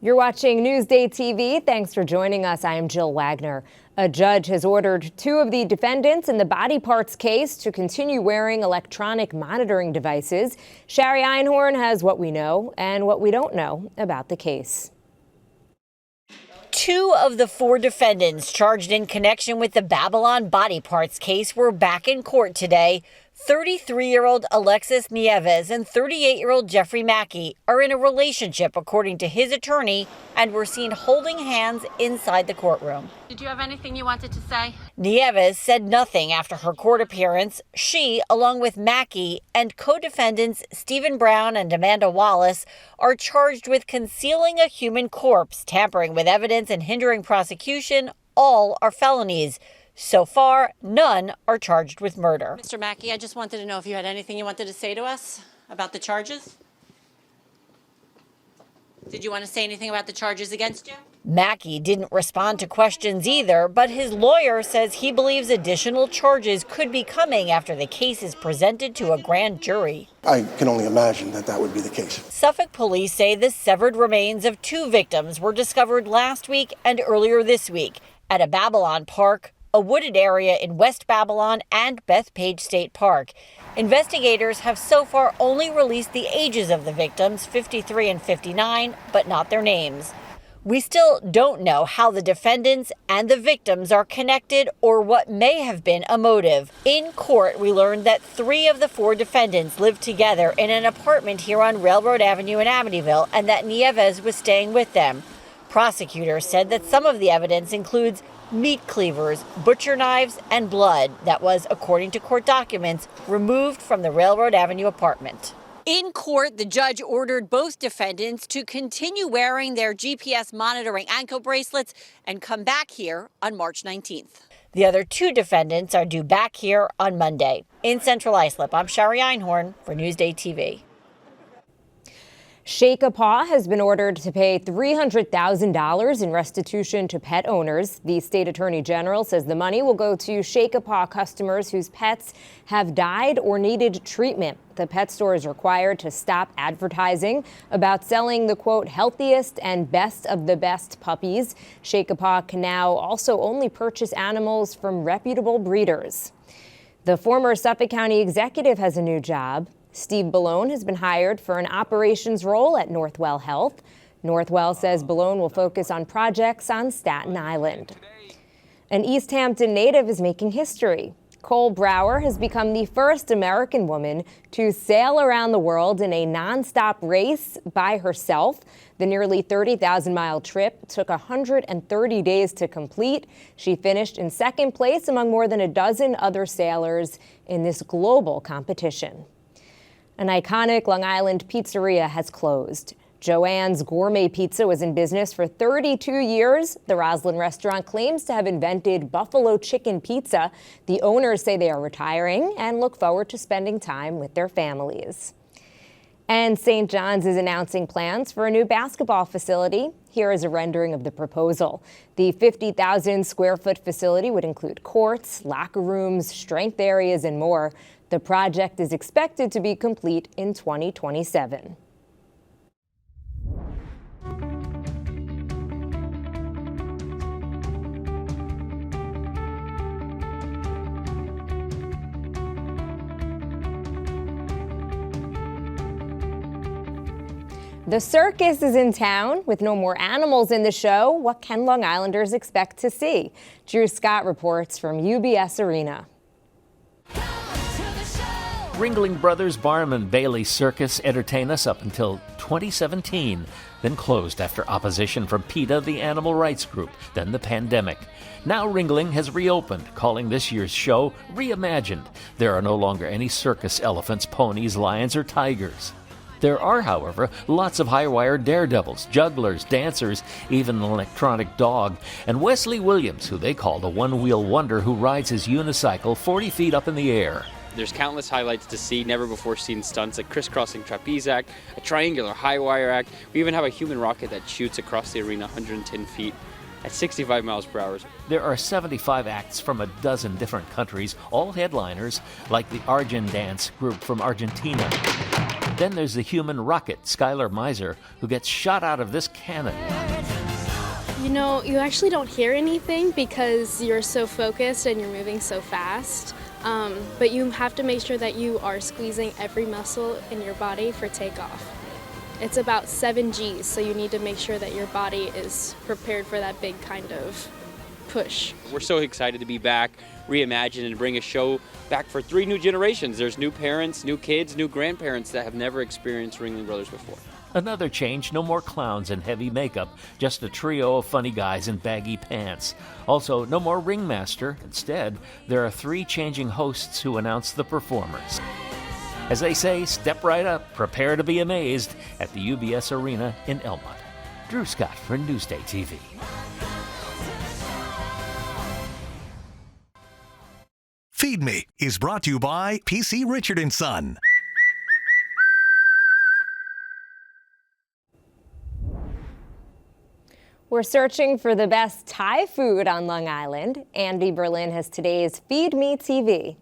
You're watching Newsday TV. Thanks for joining us. I am Jill Wagner. A judge has ordered 2 of the defendants in the body parts case to continue wearing electronic monitoring devices. Shari Einhorn has what we know and what we don't know about the case. 2 of the 4 defendants charged in connection with the Bellone body parts case were back in court today. 33-year-old Alexis Nieves and 38-year-old Jeffrey Mackey are in a relationship, according to his attorney, and were seen holding hands inside the courtroom. Did you have anything you wanted to say? Nieves said nothing after her court appearance. She, along with Mackey and co-defendants Stephen Brown and Amanda Wallace, are charged with concealing a human corpse, tampering with evidence, and hindering prosecution. All are felonies. So far, none are charged with murder. Mr. Mackey, I just wanted to know if you had anything you wanted to say to us about the charges. Did you want to say anything about the charges against you? Mackey didn't respond to questions either, but his lawyer says he believes additional charges could be coming after the case is presented to a grand jury. I can only imagine that would be the case. Suffolk police say the severed remains of 2 victims were discovered last week and earlier this week at a Bellone park, a wooded area in West Babylon, and Bethpage State Park. Investigators have so far only released the ages of the victims, 53 and 59, but not their names. We still don't know how the defendants and the victims are connected or what may have been a motive. In court, we learned that 3 of the 4 defendants lived together in an apartment here on Railroad Avenue in Amityville, and that Nieves was staying with them. Prosecutors said that some of the evidence includes meat cleavers, butcher knives, and blood that was, according to court documents, removed from the Railroad Avenue apartment. In court, the judge ordered both defendants to continue wearing their GPS monitoring ankle bracelets and come back here on March 19th. The other 2 defendants are due back here on Monday. In Central Islip, I'm Shari Einhorn for Newsday TV. Shake a Paw has been ordered to pay $300,000 in restitution to pet owners. The state attorney general says the money will go to Shake a Paw customers whose pets have died or needed treatment. The pet store is required to stop advertising about selling the, quote, healthiest and best of the best puppies. Shake a Paw can now also only purchase animals from reputable breeders. The former Suffolk County executive has a new job. Steve Bellone has been hired for an operations role at Northwell Health. Northwell says Bellone will focus on projects on Staten Island. An East Hampton native is making history. Cole Brower has become the first American woman to sail around the world in a nonstop race by herself. The nearly 30,000-mile trip took 130 days to complete. She finished in 2nd place among more than a dozen other sailors in this global competition. An iconic Long Island pizzeria has closed. Joanne's Gourmet Pizza was in business for 32 years. The Roslyn restaurant claims to have invented buffalo chicken pizza. The owners say they are retiring and look forward to spending time with their families. And St. John's is announcing plans for a new basketball facility. Here is a rendering of the proposal. The 50,000 square foot facility would include courts, locker rooms, strength areas, and more. The project is expected to be complete in 2027. The circus is in town. With no more animals in the show, what can Long Islanders expect to see? Drew Scott reports from UBS Arena. Ringling Brothers Barnum and Bailey Circus entertained us up until 2017, then closed after opposition from PETA, the animal rights group, then the pandemic. Now Ringling has reopened, calling this year's show Reimagined. There are no longer any circus elephants, ponies, lions, or tigers. There are, however, lots of high-wire daredevils, jugglers, dancers, even an electronic dog, and Wesley Williams, who they call the one-wheel wonder who rides his unicycle 40 feet up in the air. There's countless highlights to see, never-before-seen stunts, a crisscrossing trapeze act, a triangular high-wire act. We even have a human rocket that shoots across the arena 110 feet at 65 miles per hour. There are 75 acts from a dozen different countries, all headliners, like the Argent Dance group from Argentina. Then there's the human rocket, Skylar Miser, who gets shot out of this cannon. You know, you actually don't hear anything because you're so focused and you're moving so fast. But you have to make sure that you are squeezing every muscle in your body for takeoff. It's about 7 Gs, so you need to make sure that your body is prepared for that big kind of push. We're so excited to be back, reimagine and bring a show back for 3 new generations. There's new parents, new kids, new grandparents that have never experienced Ringling Brothers before. Another change, no more clowns and heavy makeup, just a trio of funny guys in baggy pants. Also, no more ringmaster. Instead, there are 3 changing hosts who announce the performers. As they say, step right up, prepare to be amazed at the UBS Arena in Elmont. Drew Scott for NewsdayTV. Feed Me is brought to you by PC Richard & Son. We're searching for the best Thai food on Long Island. Andy Berlin has today's Feed Me TV.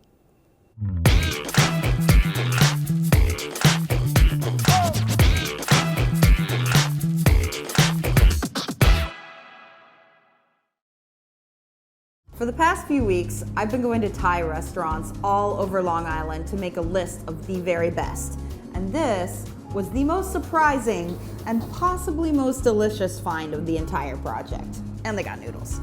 For the past few weeks, I've been going to Thai restaurants all over Long Island to make a list of the very best. And this was the most surprising and possibly most delicious find of the entire project. And they got noodles.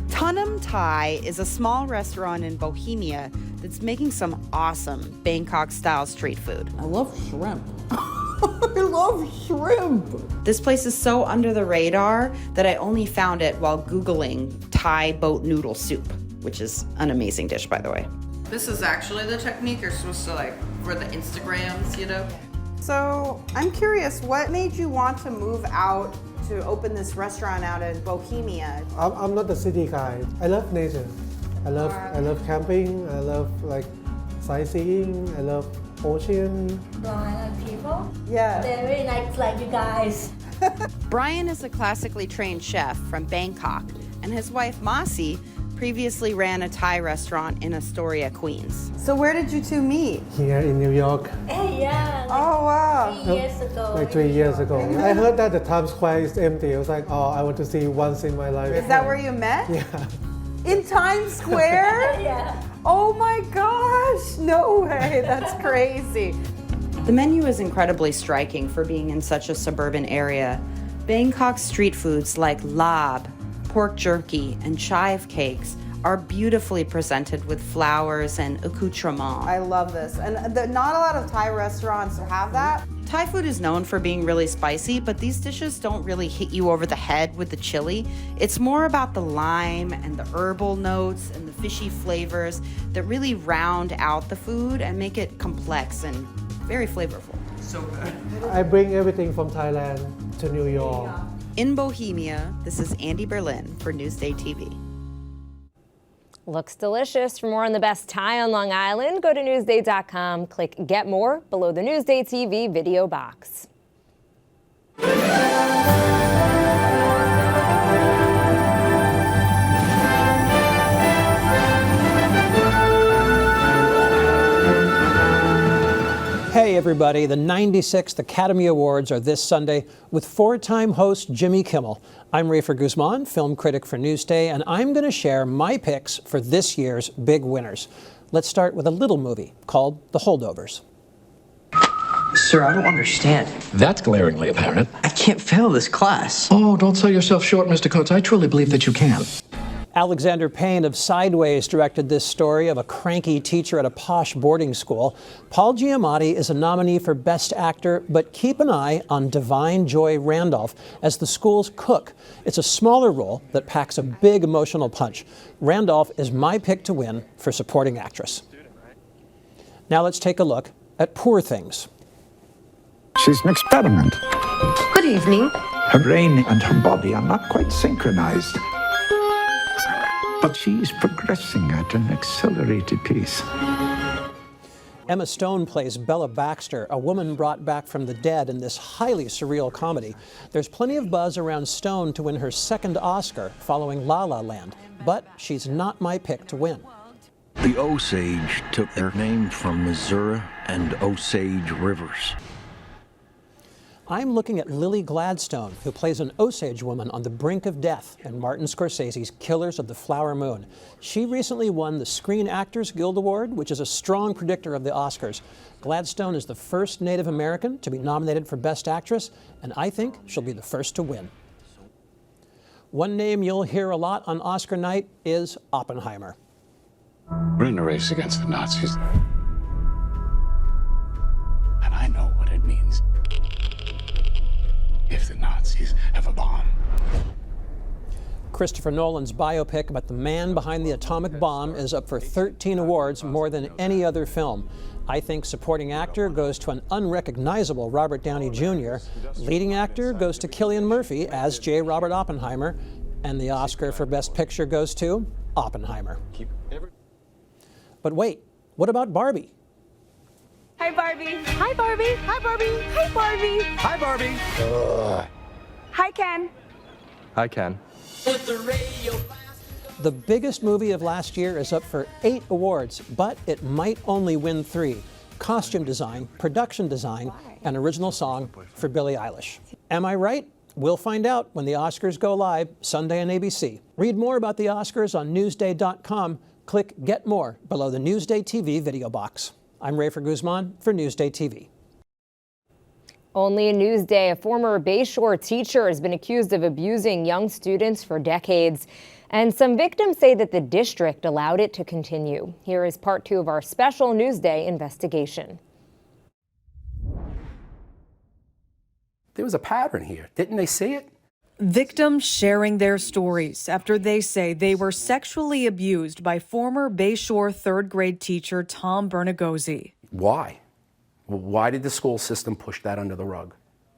Tunam Thai is a small restaurant in Bohemia that's making some awesome Bangkok-style street food. I love shrimp. I love shrimp. This place is so under the radar that I only found it while Googling Thai boat noodle soup, which is an amazing dish, by the way. This is actually the technique you're supposed to like for the Instagrams, you know? So I'm curious, what made you want to move out to open this restaurant out in Bohemia? I'm not the city guy. I love nature. I love camping. I love like sightseeing. I love ocean. Long Island people? Yeah. They're really nice like you guys. Brian is a classically trained chef from Bangkok, and his wife Masi previously ran a Thai restaurant in Astoria, Queens. So where did you two meet? Here in New York. Yeah. Oh, wow. 3 years ago. Like 3 years ago. I heard that the Times Square is empty. I was like, oh, I want to see once in my life. Is that where you met? Yeah. In Times Square? Yeah. Oh my gosh, no way, that's crazy. The menu is incredibly striking for being in such a suburban area. Bangkok street foods like lab, pork jerky, and chive cakes are beautifully presented with flowers and accoutrements. I love this, and not a lot of Thai restaurants have that. Thai food is known for being really spicy, but these dishes don't really hit you over the head with the chili. It's more about the lime and the herbal notes and the fishy flavors that really round out the food and make it complex and very flavorful. So good. I bring everything from Thailand to New York. In Bohemia, this is Andy Berlin for NewsdayTV. Looks delicious. For more on the best Thai on Long Island, go to Newsday.com, click Get More below the Newsday TV video box. Hey everybody, the 96th Academy Awards are this Sunday with 4-time host Jimmy Kimmel. I'm Rafer Guzman, film critic for Newsday, and I'm going to share my picks for this year's big winners. Let's start with a little movie called The Holdovers. Sir, I don't understand. That's glaringly apparent. I can't fail this class. Oh, don't sell yourself short, Mr. Coates. I truly believe that you can. Alexander Payne of Sideways directed this story of a cranky teacher at a posh boarding school. Paul Giamatti is a nominee for Best Actor, but keep an eye on Divine Joy Randolph as the school's cook. It's a smaller role that packs a big emotional punch. Randolph is my pick to win for supporting actress. Now let's take a look at Poor Things. She's an experiment. Good evening. Her brain and her body are not quite synchronized. But she's progressing at an accelerated pace. Emma Stone plays Bella Baxter, a woman brought back from the dead in this highly surreal comedy. There's plenty of buzz around Stone to win her second Oscar following La La Land, but she's not my pick to win. The Osage took their name from Missouri and Osage rivers. I'm looking at Lily Gladstone, who plays an Osage woman on the brink of death in Martin Scorsese's Killers of the Flower Moon. She recently won the Screen Actors Guild Award, which is a strong predictor of the Oscars. Gladstone is the first Native American to be nominated for Best Actress, and I think she'll be the first to win. One name you'll hear a lot on Oscar night is Oppenheimer. We're in a race against the Nazis. And I know what it means if the Nazis have a bomb. Christopher Nolan's biopic about the man behind the atomic bomb is up for 13 awards, more than any other film. I think supporting actor goes to an unrecognizable Robert Downey Jr. Leading actor goes to Cillian Murphy as J. Robert Oppenheimer. And the Oscar for Best Picture goes to Oppenheimer. But wait, what about Barbie? Hi, Barbie. Hi, Barbie. Hi, Barbie. Hi, Barbie. Hi, Barbie. Hi, Ken. Hi, Ken. The biggest movie of last year is up for 8 awards, but it might only win 3. Costume design, production design, and original song for Billie Eilish. Am I right? We'll find out when the Oscars go live Sunday on ABC. Read more about the Oscars on Newsday.com. Click Get More below the Newsday TV video box. I'm Rafer Guzman for Newsday TV. Only in Newsday, a former Bayshore teacher has been accused of abusing young students for decades. And some victims say that the district allowed it to continue. Here is part 2 of our special Newsday investigation. There was a pattern here. Didn't they see it? Victims sharing their stories after they say they were sexually abused by former Bayshore 3rd grade teacher Tom Bernagozzi. Why? Why did the school system push that under the rug?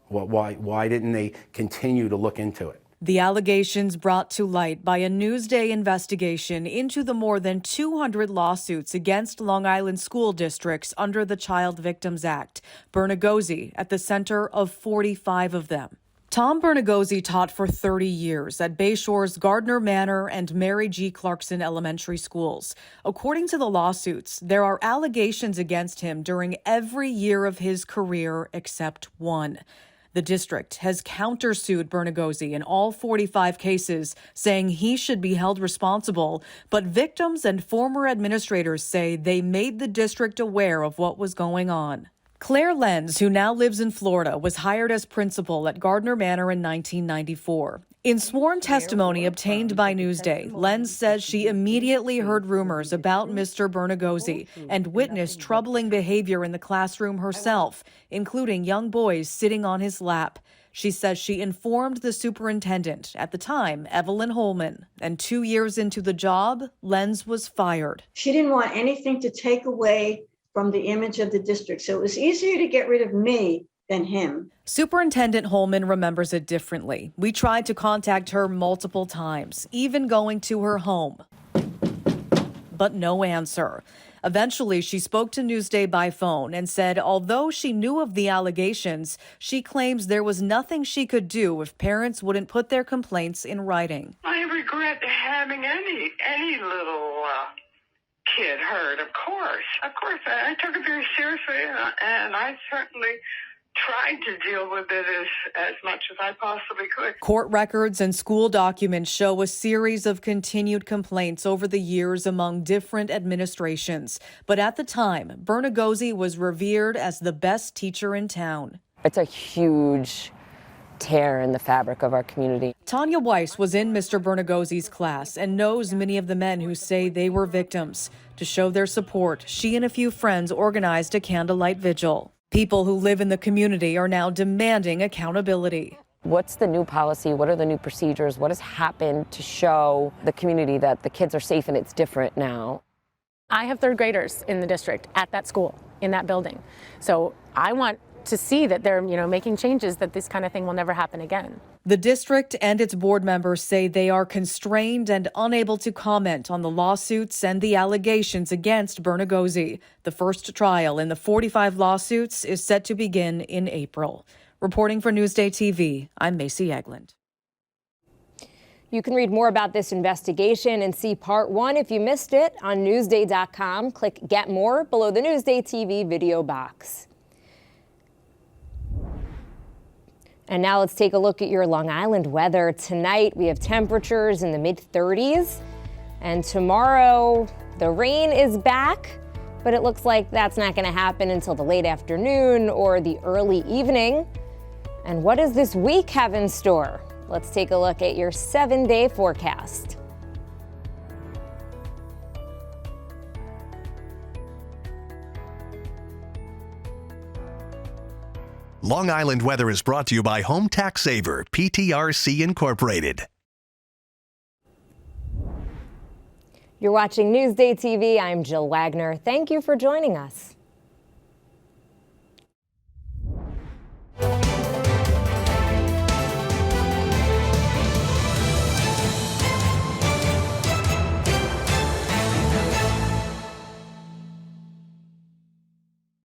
Why didn't they continue to look into it? The allegations brought to light by a Newsday investigation into the more than 200 lawsuits against Long Island school districts under the Child Victims Act. Bernagozzi at the center of 45 of them. Tom Bernagozzi taught for 30 years at Bayshore's Gardner Manor and Mary G. Clarkson elementary schools. According to the lawsuits, there are allegations against him during every year of his career except one. The district has countersued Bernagozzi in all 45 cases, saying he should be held responsible. But victims and former administrators say they made the district aware of what was going on. Claire Lenz, who now lives in Florida, was hired as principal at Gardner Manor in 1994. In sworn testimony obtained by Newsday, Lenz says she immediately heard rumors about Mr. Bernagozzi and witnessed troubling behavior in the classroom herself, including young boys sitting on his lap. She says she informed the superintendent, at the time, Evelyn Holman, and 2 years into the job, Lenz was fired. She didn't want anything to take away from the image of the district, so it was easier to get rid of me than him. Superintendent Holman remembers it differently. We tried to contact her multiple times, even going to her home. But no answer. Eventually, she spoke to Newsday by phone and said although she knew of the allegations, she claims there was nothing she could do if parents wouldn't put their complaints in writing. I regret having any little kid hurt, of course. Of course, I took it very seriously, and I certainly tried to deal with it as much as I possibly could. Court records and school documents show a series of continued complaints over the years among different administrations. But at the time, Bernagozzi was revered as the best teacher in town. It's a huge tear in the fabric of our community. Tanya Weiss was in Mr. Bernagozzi's class and knows many of the men who say they were victims. To show their support, she and a few friends organized a candlelight vigil. People who live in the community are now demanding accountability. What's the new policy? What are the new procedures? What has happened to show the community that the kids are safe and it's different now? I have 3rd graders in the district at that school, in that building. So I want to see that they're, making changes, that this kind of thing will never happen again. The district and its board members say they are constrained and unable to comment on the lawsuits and the allegations against Bernagozzi. The first trial in the 45 lawsuits is set to begin in April. Reporting for Newsday TV, I'm Macy Eglund. You can read more about this investigation and see part 1 if you missed it on Newsday.com. Click Get More below the Newsday TV video box. And now let's take a look at your Long Island weather. Tonight we have temperatures in the mid-30s. And tomorrow the rain is back, but it looks like that's not going to happen until the late afternoon or the early evening. And what does this week have in store? Let's take a look at your 7-day forecast. Long Island weather is brought to you by Home Tax Saver, PTRC Incorporated. You're watching Newsday TV. I'm Jill Wagner. Thank you for joining us.